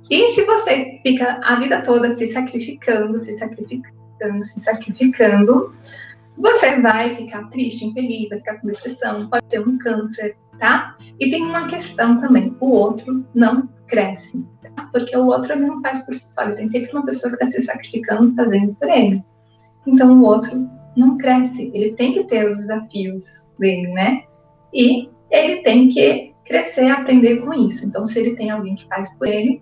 E se você fica a vida toda se sacrificando, você vai ficar triste, infeliz, vai ficar com depressão, pode ter um câncer, tá? E tem uma questão também, o outro não cresce, tá? Porque o outro ele não faz por si só, ele tem sempre uma pessoa que está se sacrificando, fazendo por ele. Então o outro não cresce, ele tem que ter os desafios dele, né? E ele tem que crescer, aprender com isso. Então se ele tem alguém que faz por ele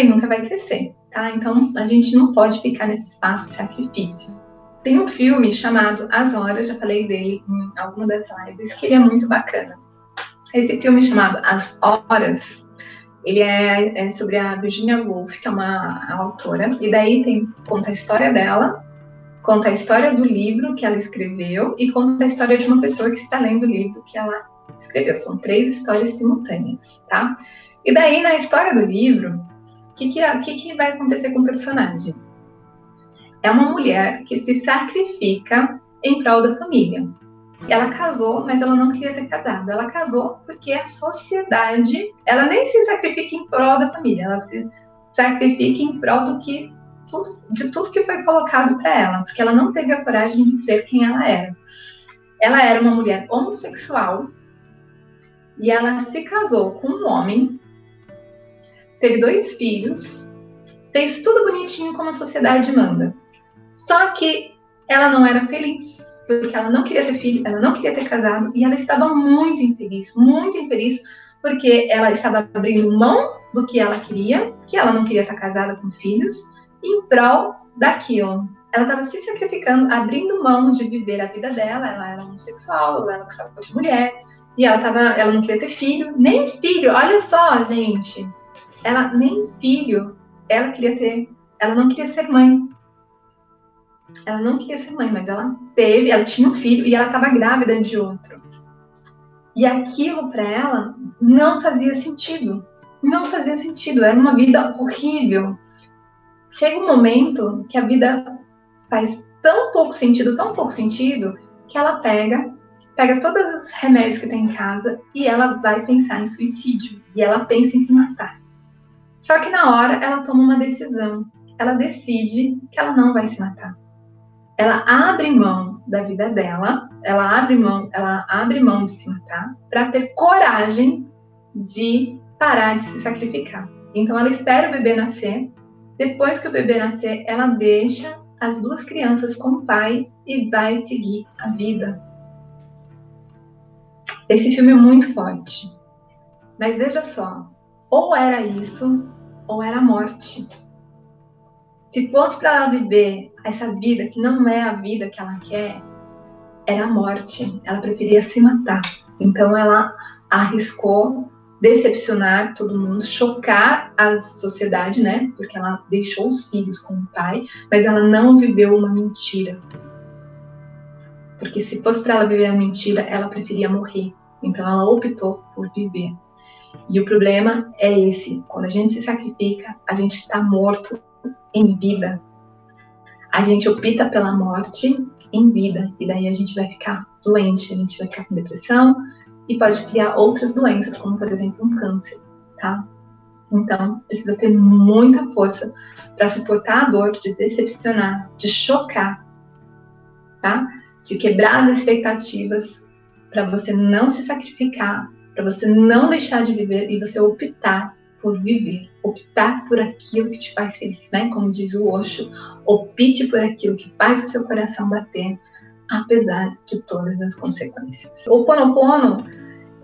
nunca vai crescer, tá? Então a gente não pode ficar nesse espaço de sacrifício. Tem um filme chamado As Horas, já falei dele em alguma das lives, que ele é muito bacana. Esse filme chamado As Horas, ele é sobre a Virginia Woolf, que é uma autora, e daí conta a história dela, conta a história do livro que ela escreveu e conta a história de uma pessoa que está lendo o livro que ela escreveu. São 3 histórias simultâneas, tá? E daí, na história do livro, o que vai acontecer com o personagem? É uma mulher que se sacrifica em prol da família. Ela casou, mas ela não queria ter casado. Ela casou porque a sociedade, ela nem se sacrifica em prol da família, ela se sacrifica em prol de tudo que foi colocado para ela, porque ela não teve a coragem de ser quem ela era. Ela era uma mulher homossexual e ela se casou com um homem, teve 2 filhos, fez tudo bonitinho como a sociedade manda. Só que ela não era feliz, porque ela não queria ter filho, ela não queria ter casado, e ela estava muito infeliz, porque ela estava abrindo mão do que ela queria, que ela não queria estar casada com filhos, em prol daquilo. Ela estava se sacrificando, abrindo mão de viver a vida dela, ela era homossexual, ela gostava de mulher, e ela não queria ter filho, nem filho, olha só, gente, ela nem filho, ela queria ter, ela não queria ser mãe. Ela não queria ser mãe, mas ela tinha um filho e ela estava grávida de outro. E aquilo para ela não fazia sentido. Não fazia sentido, era uma vida horrível. Chega um momento que a vida faz tão pouco sentido, que ela pega todos os remédios que tem em casa e ela vai pensar em suicídio. E ela pensa em se matar. Só que na hora ela toma uma decisão. Ela decide que ela não vai se matar. Ela abre mão da vida dela, ela abre mão de se matar para ter coragem de parar de se sacrificar. Então ela espera o bebê nascer, depois que o bebê nascer, ela deixa as 2 crianças com o pai e vai seguir a vida. Esse filme é muito forte, mas veja só, ou era isso, ou era a morte. Se fosse para ela viver essa vida que não é a vida que ela quer, era a morte. Ela preferia se matar. Então ela arriscou decepcionar todo mundo, chocar a sociedade, né? Porque ela deixou os filhos com o pai, mas ela não viveu uma mentira. Porque se fosse para ela viver a mentira, ela preferia morrer. Então ela optou por viver. E o problema é esse: quando a gente se sacrifica, a gente está morto em vida. A gente opta pela morte em vida, e daí a gente vai ficar doente, a gente vai ficar com depressão e pode criar outras doenças, como por exemplo um câncer, tá? Então, precisa ter muita força para suportar a dor de decepcionar, de chocar, tá? De quebrar as expectativas, para você não se sacrificar, para você não deixar de viver e você optar por viver, optar por aquilo que te faz feliz, né? Como diz o Osho, opte por aquilo que faz o seu coração bater, apesar de todas as consequências. O Ho'oponopono,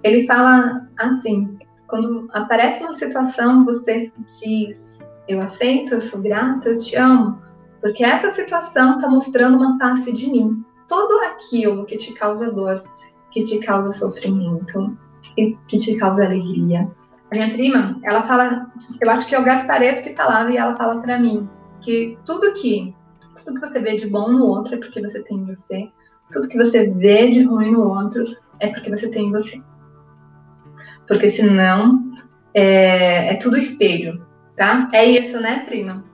ele fala assim: quando aparece uma situação, você diz, eu aceito, eu sou grato, eu te amo, porque essa situação está mostrando uma face de mim. Tudo aquilo que te causa dor, que te causa sofrimento, que te causa alegria. A minha prima, ela fala, eu acho que é o Gasparetto que falava, e ela fala para mim que tudo que você vê de bom no outro é porque você tem em você, tudo que você vê de ruim no outro é porque você tem em você. Porque senão é tudo espelho, tá? É isso, né, prima?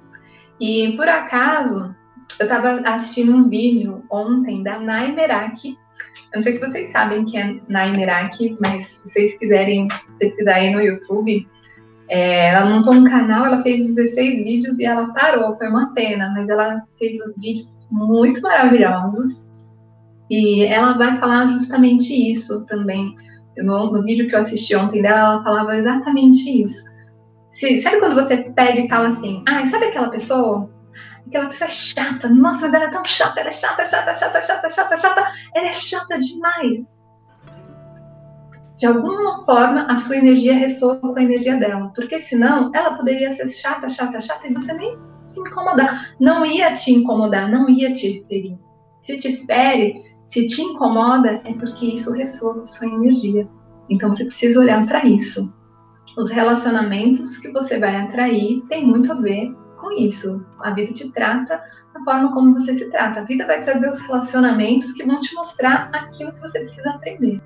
E por acaso, eu estava assistindo um vídeo ontem da Nay Meraki. Eu não sei se vocês sabem quem é Nay Meraki, mas se vocês quiserem pesquisar aí no YouTube, Ela montou um canal, ela fez 16 vídeos e ela parou, foi uma pena, mas ela fez vídeos muito maravilhosos e ela vai falar justamente isso também. No vídeo que eu assisti ontem dela, ela falava exatamente isso. Sabe quando você pega e fala assim, sabe aquela pessoa? Aquela pessoa é chata, nossa, mas ela é tão chata, ela é chata, chata, chata, chata, chata, chata, ela é chata demais. De alguma forma, a sua energia ressoa com a energia dela, porque senão ela poderia ser chata, chata, chata e você nem se incomodar. Não ia te incomodar, não ia te ferir. Se te fere, se te incomoda, é porque isso ressoa com a sua energia. Então você precisa olhar para isso. Os relacionamentos que você vai atrair tem muito a ver com isso. A vida te trata da forma como você se trata. A vida vai trazer os relacionamentos que vão te mostrar aquilo que você precisa aprender.